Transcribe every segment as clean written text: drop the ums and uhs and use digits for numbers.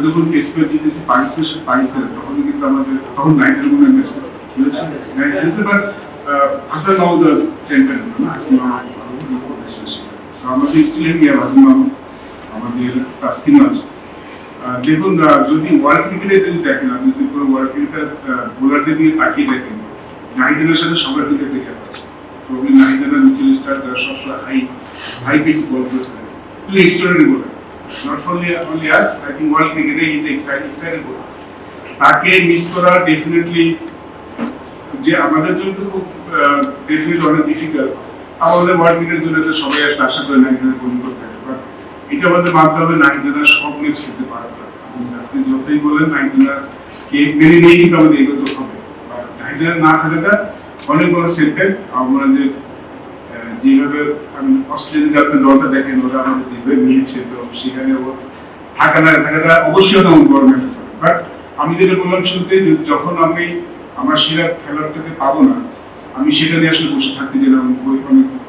যখন test match জিতেছি পাকিস্তান তখন কিন্তু আমাদের তখন নাইটের মনে খেলেছে বাট হাসান মাহমুদ চ্যাম্পিয়ন না আমাদের স্টিলেন গিয়ে হাসান মাহমুদ আমাদের তাসকিন আছে। দেখুন যদি ওয়ার্ল্ড ক্রিকেটে যদি দেখেন, আপনি যদি পুরো ওয়ার্ল্ড ক্রিকেট বোলারদের দিকে তাকিয়ে দেখেন, নাহিদের সাথে সবার দিকে দেখে আছে প্রবলেম নাহিদের মিচেল স্টার্ক যারা সবসময় হাই পেস বল করে থাকে, extraordinary bowler, not only us, I think world cricket is exciting bowler. তাকে মিস করা ডেফিনেটলি যে আমাদের জন্য তো খুব ডেফিনেটলি অনেক ডিফিকাল্ট, আমাদের ওয়ার্ল্ড ক্রিকেটের জন্য তো সবাই আশা করে নাহিদের বোলিং করতে হবে, বাট এটা আমাদের মানতে হবে নাহিদের সব ম্যাচ খেলতে পারবে। আপনি যতই বলেন নাহিদের কে মেনে নিয়ে কিন্তু আমাদের এগোতে হবে, নাহিদের না থাকাটা অনেক বড় সেটব্যাক। আমরা যে যেভাবে আমি অস্ট্রেলিয়ার আপনার দলটা দেখেন ওরা আমাদের যেভাবে মিলেছে, তো সেখানে ও থাকাটা অবশ্যই অনেক বড় ম্যাটার করে। বাট আমি যেটা বললাম শুরুতে, যখন আমি আমার সেরা খেলোয়াড়টাকে পাবো না, আমি সেটা নিয়ে আসলে বসে থাকতে গেলাম।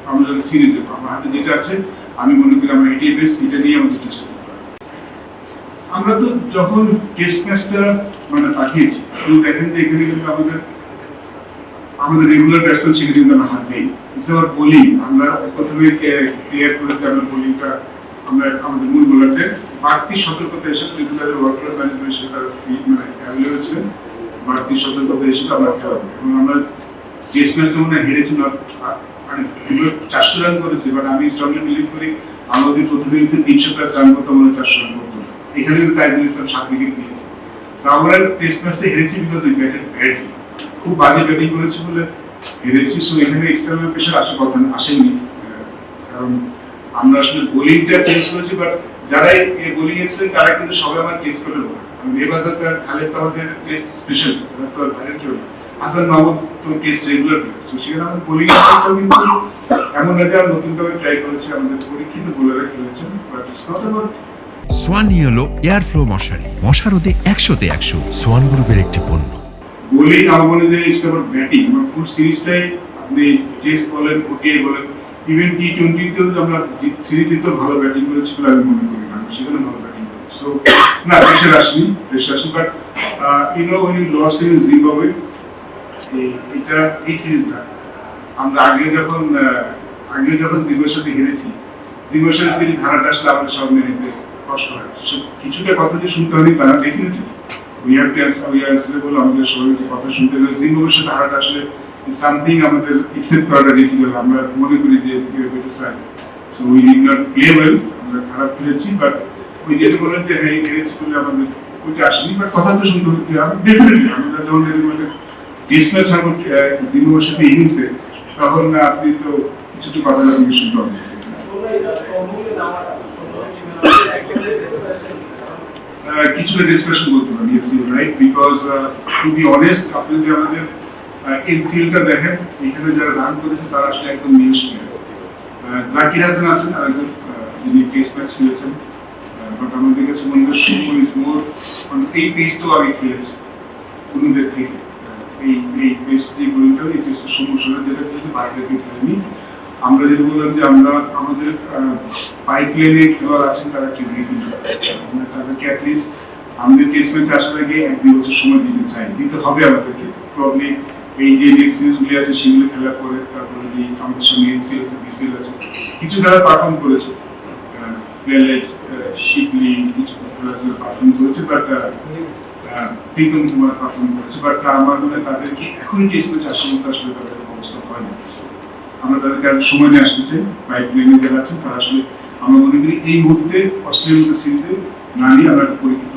আমরা যখন সিরিজ দেবো, আমার হাতে যেটা আছে আমি মনে করি আমরা এটাই বেস্ট, এটা নিয়ে আমাদের চেষ্টা করতে পারি। আমরা তো যখন টেস্ট ম্যাচটা মানে পাঠিয়েছি, শুধু দেখেন যে এখানে কিন্তু আমাদের রেগুলার ব্যাটসম্যান সেখানে কিন্তু আমরা হাত দিই, বোলিং আমরা প্রথমে ক্লিয়ার করেছি। আমরা বোলিংটা আমরা আমাদের মূল বোলারদের বাড়তি সতর্কতা হিসেবে রেগুলার ওয়ার্কআউট ম্যানেজমেন্ট হিসেবে তারা মানে অ্যাভেলেবল ছিলেন, বাড়তি সতর্কতা হিসেবে আমরা খেলাবো। এবং আমরা টেস্ট ম্যাচটা মনে হয় হেরেছি না, মানে 400 রান করেছি, বাট আমি স্ট্রংলি বিলিভ করি আমাদের প্রথমে 300+ রান করতে মনে 400 রান করতো না। এখানে কিন্তু তাইজুল ইসলাম 7 উইকেট নিয়েছে। তো আমরা টেস্ট ম্যাচটা হেরেছি বিকজ উই ব্যাটেড ব্যাডলি, খুব বাজে ব্যাটিং করেছি বলে হেরেছি। সো এখানে এক্সটার্নাল প্রেশার আসার কথা আসেনি, কারণ আমরা আসলে বোলিংটা চেঞ্জ করেছি, বাট যারা এই বোলিং এ ছিলেন তারা কিন্তু সবাই আমার টেস্ট করে বলে। মেবাজার খালেদ তো আমাদের টেস্ট স্পেশালিস্ট, তো বাইরে কেউ হাসান মাহমুদ তো টেস্ট রেগুলার প্লেয়ার। তো সেখানে আমাদের বোলিং কিন্তু এমন না যে আমরা নতুন ভাবে ট্রাই করেছি, আমাদের পরীক্ষিত বোলাররা খেলেছেন, বাট ইটস নট অ্যাবাউট সোয়ান হলো এয়ার ফ্লো মশারি, মশা রোধে 100তে 100। সোয়ান গ্রুপের একটি পণ্য। বোলিং আমার মনে হয় ইটস অ্যাবাউট ব্যাটিং। আমার ফুল সিরিজটাই আপনি টেস্ট বলেন, ওডিআই বলেন, ইভেন টি20তেও আমরা সিরিজে তো ভালো ব্যাটিং করেছি বলে আমি মনে করি না, সেখানে ভালো ব্যাটিং করেছি। সো না প্রেশার আসেনি, but you know when you lost in Zimbabwe, এটা এই সিরিজটা আমরা আগে যখন জিম্বাবুয়ের সাথে হেরেছি, জিম্বাবুয়ের সিরিজ হারাটা আসলে আমাদের সব মেনে নিতে কষ্ট হয়। কিছুটা কথা যে শুনতে হয়নি তা না, ডেফিনেটলি we have answerable আমাদের সবাই যে কথা শুনতে হবে। জিম্বাবুয়ের সাথে হারাটা আসলে সামথিং আমাদের একসেপ্ট করাটা ডিফিকাল্ট। আমরা মনে করি যে so we did not play well, আমরা খারাপ খেলেছি, বাট ওই যেটা বলেন যে হ্যাঁ হেরেছি বলে আমাদের ওইটা আসেনি, বাট কথা তো শুনতে হচ্ছে। আমি ডেফিনেটলি আমরা যখন আমাদের টেস্ট ম্যাচ হারবো জিম্বাবুয়ের সাথে ইনিংসে, তখন আপনি তো কিছু কথা আপনি শুনতে হবে। কিছুটা ডিসকাশন বলতে পারি, yes you right, because to be honest আপনি যদি আমাদের এনসিএলটা দেখেন, এখানে যারা রান করেছে তারা আসলে একদম নিউজ প্লেয়ার। জাকির হাসান আছেন আরেকজন যিনি টেস্ট ম্যাচ খেলেছেন, বাট আমাদের কাছে মনে হয় সুমন ইজ মোর এই পেসটাও আগে খেলেছে অন্যদের থেকে। এই পেস যে বোলিংটা এই পেসটা সমস্যা যেটা খেলেছে বাইরে খেলেনি। আমরা যেটা বললাম যে আমরা আমাদের পাইপলাইনে খেলোয়াড় আছেন তারা কি তাদেরকে অ্যাটলিস্ট আমাদের টেস্ট ম্যাচে আসার আগে 1-2 বছর সময় দিতে হবে আমাদেরকে। প্রবলি এই যে নেক্সট সিরিজগুলি আছে সেগুলো খেলার পরে, তারপরে যে আমাদের সঙ্গে এসিএল আছে, বিসিএল আছে, কিছু খেলা পারফর্ম করেছে, প্লেয়ার শিবলি কিছু খেলার পারফর্ম করেছে, বাট প্রীতম কুমার পারফর্ম করেছে, বাট আমার মনে হয় তাদেরকে এখনই টেস্ট ম্যাচে আসার মতো আসলে তাদের অবস্থা হয় না। আমরা তাদেরকে আর সময় নিয়ে আসতে চাই। পাইপলাইনে যারা আছেন তারা আসলে আমরা মনে করি এই মুহূর্তে অস্ট্রেলিয়ার সিরিজে না নিয়ে আমরা পরীক্ষিত